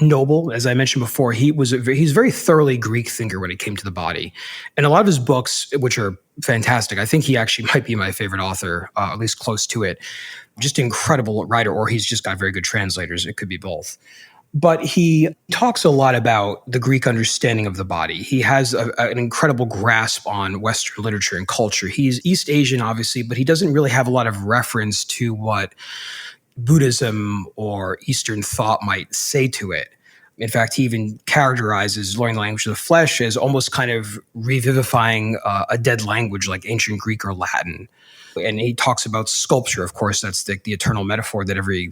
noble. As I mentioned before, he's a very thoroughly Greek thinker when it came to the body. And a lot of his books, which are fantastic, I think he actually might be my favorite author, at least close to it. Just an incredible writer, or he's just got very good translators. It could be both. But he talks a lot about the Greek understanding of the body. He has an incredible grasp on Western literature and culture. He's East Asian, obviously, but he doesn't really have a lot of reference to what Buddhism or Eastern thought might say to it. In fact, he even characterizes learning the language of the flesh as almost kind of revivifying a dead language like ancient Greek or Latin. And he talks about sculpture. Of course, that's the eternal metaphor that every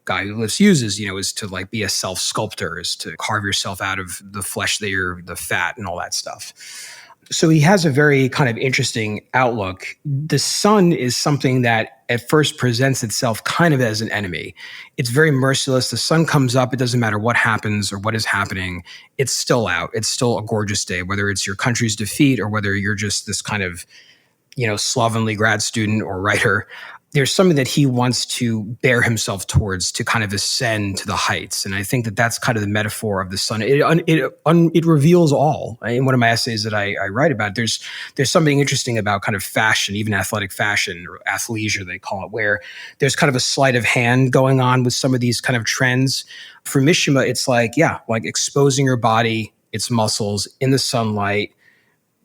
guy who lives uses. Is to like be a self sculptor, is to carve yourself out of the flesh, the fat, and all that stuff. So he has a very kind of interesting outlook. The sun is something that at first presents itself kind of as an enemy. It's very merciless. The sun comes up. It doesn't matter what happens or what is happening. It's still out. It's still a gorgeous day, whether it's your country's defeat or whether you're just this kind of, slovenly grad student or writer. There's something that he wants to bear himself towards, to kind of ascend to the heights. And I think that that's kind of the metaphor of the sun. It reveals all. In one of my essays that I write about, there's something interesting about kind of fashion, even athletic fashion or athleisure, they call it, where there's kind of a sleight of hand going on with some of these kind of trends. For Mishima, it's like exposing your body, its muscles in the sunlight.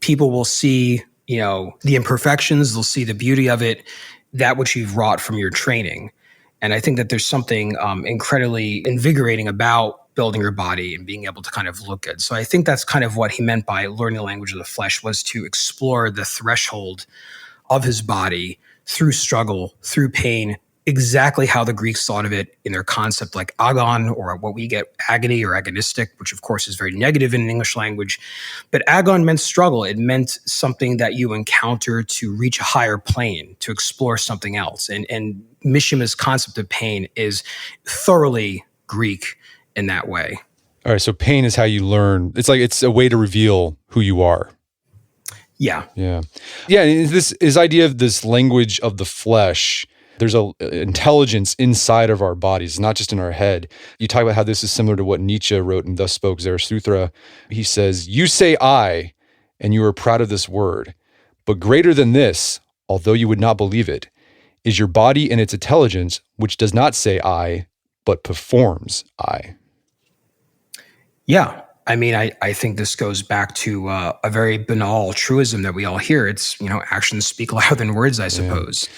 People will see, the imperfections, they'll see the beauty of it, that which you've wrought from your training. And I think that there's something incredibly invigorating about building your body and being able to kind of look good. So I think that's kind of what he meant by learning the language of the flesh, was to explore the threshold of his body through struggle, through pain, exactly how the Greeks thought of it in their concept, like agon, or what we get agony or agonistic, which of course is very negative in English language. But agon meant struggle. It meant something that you encounter to reach a higher plane, to explore something else. And Mishima's concept of pain is thoroughly Greek in that way. All right, so pain is how you learn. It's a way to reveal who you are. Yeah. Yeah. This idea of this language of the flesh. There's an intelligence inside of our bodies, not just in our head. You talk about how this is similar to what Nietzsche wrote in Thus Spoke Zarathustra. He says, "You say I, and you are proud of this word. But greater than this, although you would not believe it, is your body and its intelligence, which does not say I, but performs I. Yeah. I mean, I think this goes back to a very banal truism that we all hear. It's, actions speak louder than words, I Yeah. suppose.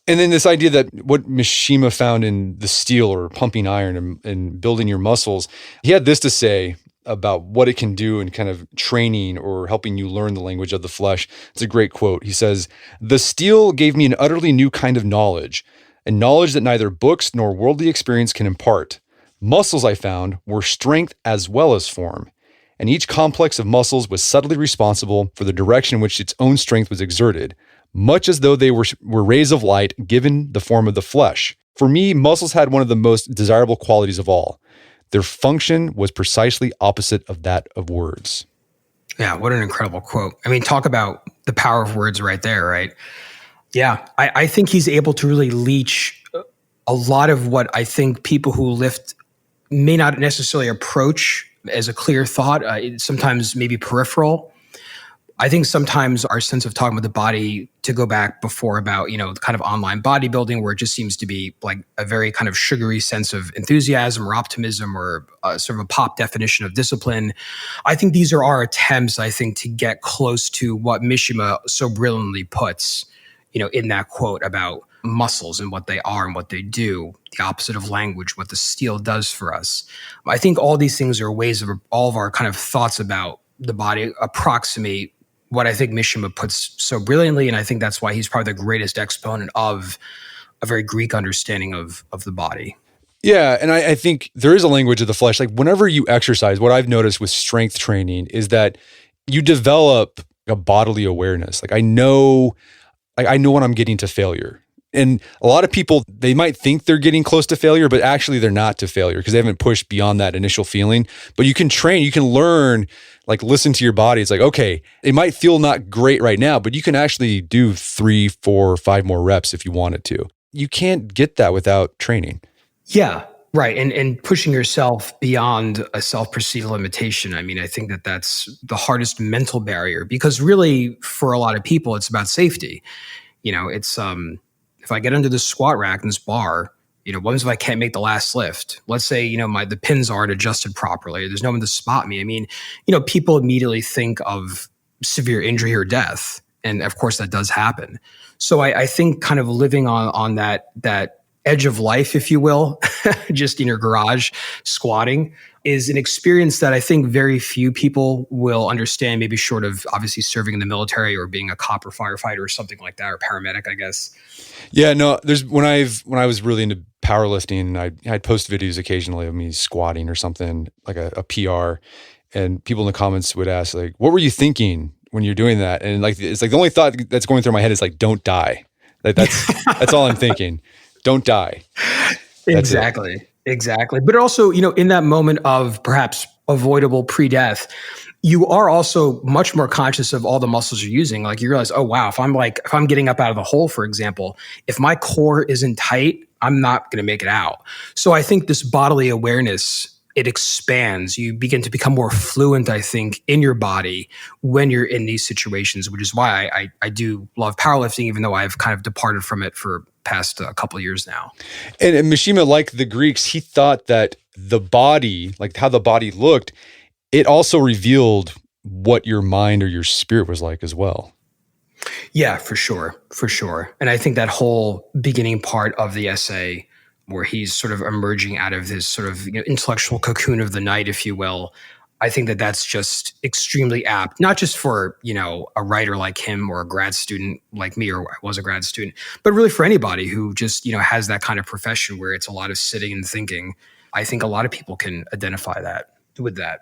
And then this idea that what Mishima found in the steel or pumping iron and building your muscles, he had this to say about what it can do in kind of training or helping you learn the language of the flesh. It's a great quote. He says, "The steel gave me an utterly new kind of knowledge, a knowledge that neither books nor worldly experience can impart. Muscles, I found, were strength as well as form, and each complex of muscles was subtly responsible for the direction in which its own strength was exerted, much as though they were rays of light given the form of the flesh. For me, muscles had one of the most desirable qualities of all. Their function was precisely opposite of that of words." Yeah, what an incredible quote. I mean, talk about the power of words right there, right? Yeah, I think he's able to really leach a lot of what I think people who lift may not necessarily approach as a clear thought, sometimes maybe peripheral. I think sometimes our sense of talking about the body, to go back before about, kind of online bodybuilding, where it just seems to be like a very kind of sugary sense of enthusiasm or optimism or sort of a pop definition of discipline. I think these are our attempts, I think, to get close to what Mishima so brilliantly puts, in that quote about muscles and what they are and what they do, the opposite of language, what the steel does for us. I think all these things are ways of all of our kind of thoughts about the body approximate what I think Mishima puts so brilliantly, and I think that's why he's probably the greatest exponent of a very Greek understanding of the body. Yeah, and I think there is a language of the flesh. Like whenever you exercise, what I've noticed with strength training is that you develop a bodily awareness. Like I know when I'm getting to failure. And a lot of people, they might think they're getting close to failure, but actually they're not to failure because they haven't pushed beyond that initial feeling. But you can train, you can learn, like listen to your body. It's like, okay, it might feel not great right now, but you can actually do 3, 4, 5 more reps if you wanted to. You can't get that without training. Yeah, right. And pushing yourself beyond a self-perceived limitation. I mean, I think that's the hardest mental barrier because really for a lot of people, it's about safety. It's, if I get under this squat rack in this bar, what if I can't make the last lift? Let's say, the pins aren't adjusted properly. There's no one to spot me. I mean, people immediately think of severe injury or death. And of course that does happen. So I think kind of living on that edge of life, if you will, just in your garage squatting is an experience that I think very few people will understand, maybe short of obviously serving in the military or being a cop or firefighter or something like that, or paramedic, I guess. Yeah, no, when I was really into powerlifting, I'd post videos occasionally of me squatting or something like a PR, and people in the comments would ask like, "What were you thinking when you're doing that?" And like, it's like the only thought that's going through my head is like, "Don't die." Like that's all I'm thinking. Don't die. That's Exactly. But also, in that moment of perhaps avoidable pre-death, you are also much more conscious of all the muscles you're using. Like you realize, oh wow, if I'm getting up out of the hole, for example, if my core isn't tight, I'm not going to make it out. So I think this bodily awareness, it expands. You begin to become more fluent, I think, in your body when you're in these situations, which is why I do love powerlifting, even though I've kind of departed from it for past a couple of years now. And Mishima, like the Greeks, he thought that the body, like how the body looked, it also revealed what your mind or your spirit was like as well. Yeah, for sure. And I think that whole beginning part of the essay where he's sort of emerging out of this sort of intellectual cocoon of the night, if you will, I think that that's just extremely apt, not just for, a writer like him or a grad student like me, or I was a grad student, but really for anybody who just, has that kind of profession where it's a lot of sitting and thinking. I think a lot of people can identify with that.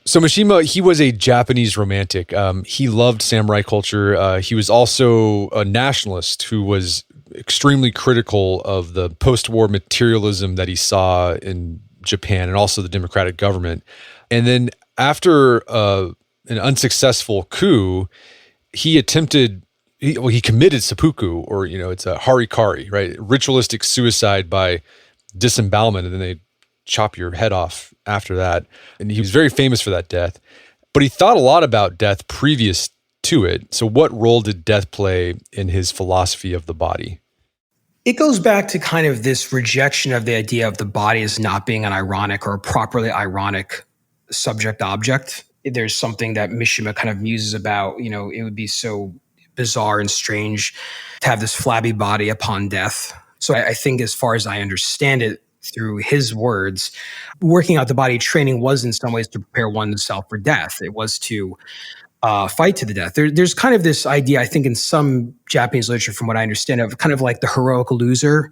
So Mishima, he was a Japanese romantic. He loved samurai culture. He was also a nationalist who was extremely critical of the post-war materialism that he saw in Japan and also the democratic government. And then after an unsuccessful coup, he committed seppuku, or, it's a harikari, right? Ritualistic suicide by disembowelment, and then they chop your head off after that. And he was very famous for that death. But he thought a lot about death previous to it. So what role did death play in his philosophy of the body? It goes back to kind of this rejection of the idea of the body as not being an ironic or a properly ironic subject object. There's something that Mishima kind of muses about, it would be so bizarre and strange to have this flabby body upon death. So I think, as far as I understand it, through his words, working out the body training was in some ways to prepare oneself for death. It was to fight to the death. There's kind of this idea, I think, in some Japanese literature, from what I understand, of kind of like the heroic loser.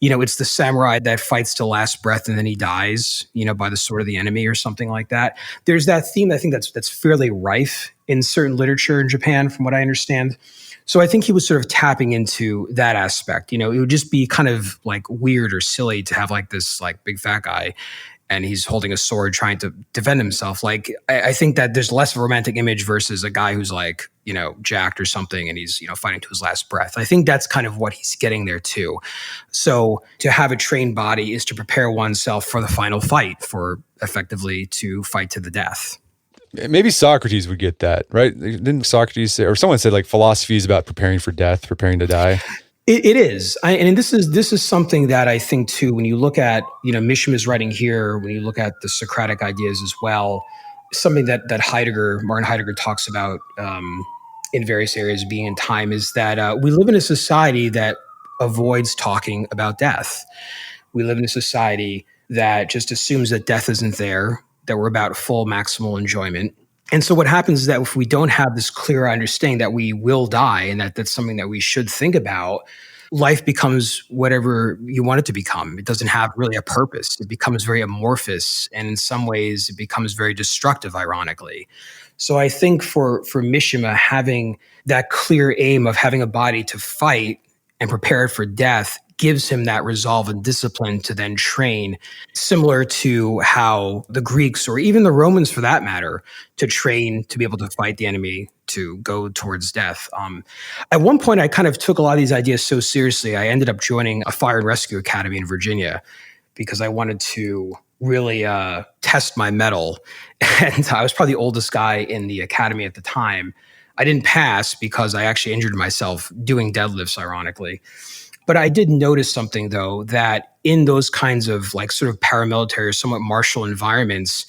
It's the samurai that fights to last breath and then he dies, by the sword of the enemy or something like that. There's that theme, I think, that's fairly rife in certain literature in Japan, from what I understand. So I think he was sort of tapping into that aspect. It would just be kind of like weird or silly to have like this like big fat guy and he's holding a sword trying to defend himself. Like, I think that there's less of a romantic image versus a guy who's like, jacked or something and he's, fighting to his last breath. I think that's kind of what he's getting there too. So to have a trained body is to prepare oneself for the final fight, for effectively to fight to the death. Maybe Socrates would get that, right? Didn't Socrates say, or someone said, like, philosophy is about preparing for death, preparing to die? It is, and this is something that I think too. When you look at Mishima's writing here, when you look at the Socratic ideas as well, something that Martin Heidegger talks about in various areas of being in time is that we live in a society that avoids talking about death. We live in a society that just assumes that death isn't there, that we're about full maximal enjoyment. And so what happens is that if we don't have this clear understanding that we will die and that that's something that we should think about, life becomes whatever you want it to become. It doesn't have really a purpose. It becomes very amorphous. And in some ways, it becomes very destructive, ironically. So I think for Mishima, having that clear aim of having a body to fight and prepare it for death gives him that resolve and discipline to then train, similar to how the Greeks, or even the Romans for that matter, to train to be able to fight the enemy, to go towards death. At one point, I kind of took a lot of these ideas so seriously, I ended up joining a fire and rescue academy in Virginia because I wanted to really test my mettle. And I was probably the oldest guy in the academy at the time. I didn't pass because I actually injured myself doing deadlifts, ironically. But I did notice something, though, that in those kinds of like sort of paramilitary or somewhat martial environments,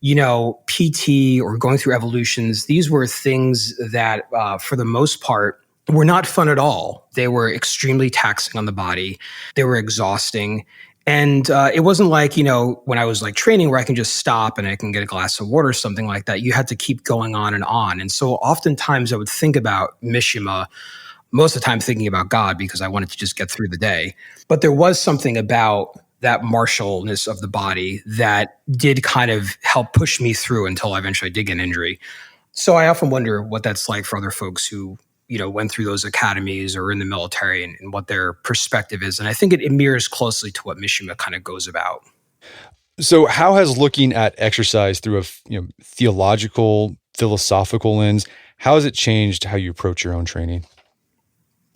PT or going through evolutions, these were things that for the most part were not fun at all. They were extremely taxing on the body. They were exhausting. And it wasn't like, when I was like training where I can just stop and I can get a glass of water or something like that. You had to keep going on and on. And so oftentimes I would think about Mishima, most of the time thinking about God because I wanted to just get through the day. But there was something about that martialness of the body that did kind of help push me through until I eventually did get an injury. So I often wonder what that's like for other folks who, went through those academies or in the military and what their perspective is. And I think it mirrors closely to what Mishima kind of goes about. So how has looking at exercise through a theological, philosophical lens, how has it changed how you approach your own training?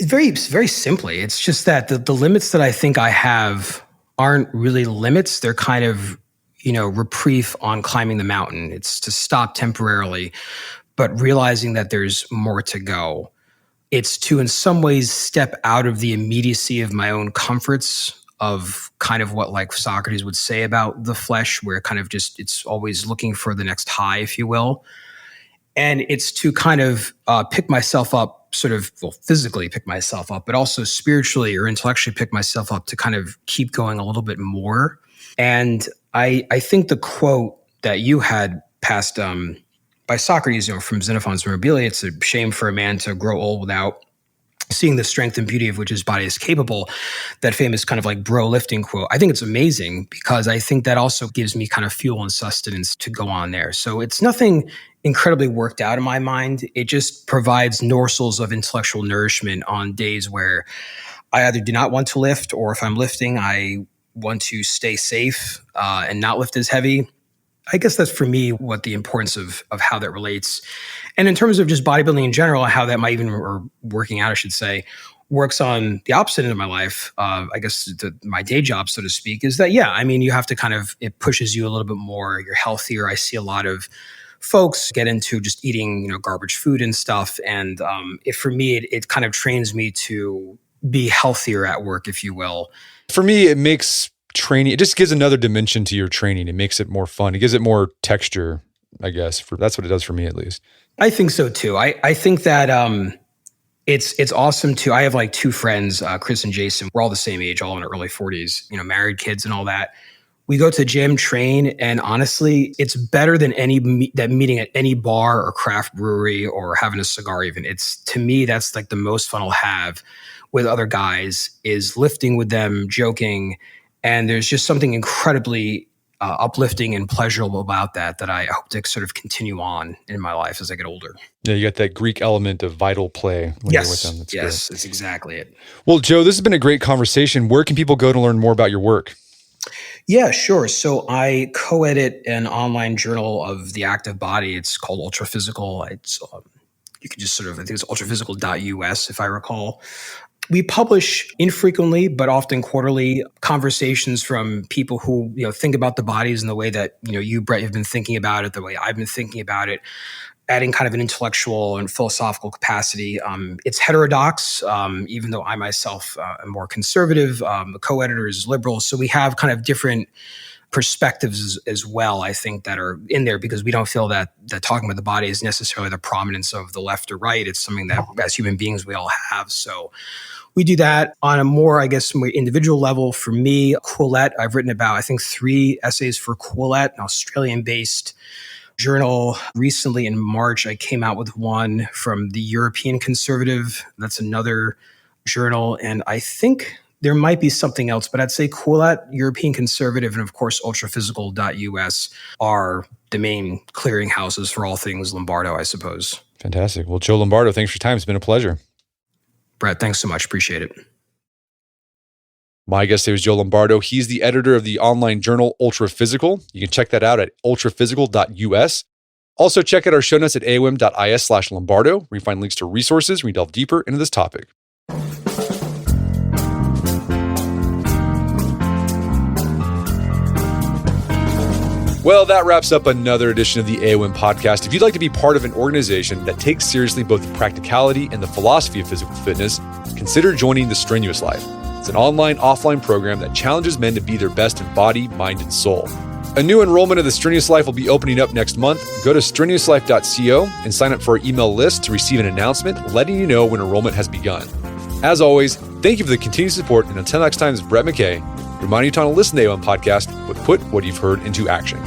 Very, very simply, it's just that the limits that I think I have aren't really limits. They're kind of, reprieve on climbing the mountain. It's to stop temporarily, but realizing that there's more to go. It's to, in some ways, step out of the immediacy of my own comforts, of kind of what like Socrates would say about the flesh, where kind of just, it's always looking for the next high, if you will. And it's to kind of pick myself up, sort of, physically pick myself up, but also spiritually or intellectually pick myself up to kind of keep going a little bit more. And I think the quote that you had passed by Socrates, from Xenophon's Memorabilia, it's a shame for a man to grow old without seeing the strength and beauty of which his body is capable, that famous kind of like bro lifting quote. I think it's amazing because I think that also gives me kind of fuel and sustenance to go on there. So it's nothing incredibly worked out in my mind. It just provides morsels of intellectual nourishment on days where I either do not want to lift, or if I'm lifting, I want to stay safe and not lift as heavy. I guess that's for me what the importance of how that relates. And in terms of just bodybuilding in general, how that might even, or working out, I should say, works on the opposite end of my life, I guess my day job, so to speak, is that, you have to kind of, it pushes you a little bit more. You're healthier. I see a lot of folks get into just eating, garbage food and stuff. And for me, it kind of trains me to be healthier at work, if you will. For me, it makes training, it just gives another dimension to your training. It makes it more fun. It gives it more texture, I guess. That's what it does for me, at least. I think so too. I think that it's awesome too. I have like two friends, Chris and Jason. We're all the same age, all in our early 40s, married, kids and all that. We go to the gym, train, and honestly, it's better than that meeting at any bar or craft brewery or having a cigar even. To me, that's like the most fun I'll have with other guys is lifting with them, joking. And there's just something incredibly uplifting and pleasurable about that I hope to sort of continue on in my life as I get older. Yeah, you got that Greek element of vital play when you're with them. That's great. That's exactly it. Well, Joe, this has been a great conversation. Where can people go to learn more about your work? Yeah, sure. So I co-edit an online journal of the active body. It's called Ultra Physical. It's you can just I think it's ultraphysical.us if I recall. We publish infrequently, but often quarterly, conversations from people who think about the bodies in the way that you, Brett, have been thinking about it, the way I've been thinking about it, adding kind of an intellectual and philosophical capacity. It's heterodox, even though I myself am more conservative. The co-editor is liberal, so we have kind of different perspectives as well, I think, that are in there because we don't feel that talking about the body is necessarily the prominence of the left or right. It's something that as human beings we all have. So we do that on a more, I guess, more individual level. For me, Quillette, I've written about, I think, 3 essays for Quillette, an Australian-based journal. Recently in March, I came out with one from the European Conservative. That's another journal. And I think there might be something else, but I'd say Quillette, European Conservative, and of course, ultraphysical.us are the main clearinghouses for all things Lombardo, I suppose. Fantastic. Well, Joe Lombardo, thanks for your time. It's been a pleasure. Brett, thanks so much. Appreciate it. My guest today was Joe Lombardo. He's the editor of the online journal Ultra Physical. You can check that out at ultraphysical.us. Also, check out our show notes at aom.is/Lombardo, where you find links to resources where we delve deeper into this topic. Well, that wraps up another edition of the AOM podcast. If you'd like to be part of an organization that takes seriously both the practicality and the philosophy of physical fitness, consider joining The Strenuous Life. It's an online, offline program that challenges men to be their best in body, mind, and soul. A new enrollment of The Strenuous Life will be opening up next month. Go to strenuouslife.co and sign up for our email list to receive an announcement letting you know when enrollment has begun. As always, thank you for the continued support, and until next time, it's Brett McKay, reminding you to listen to the AOM podcast, but put what you've heard into action.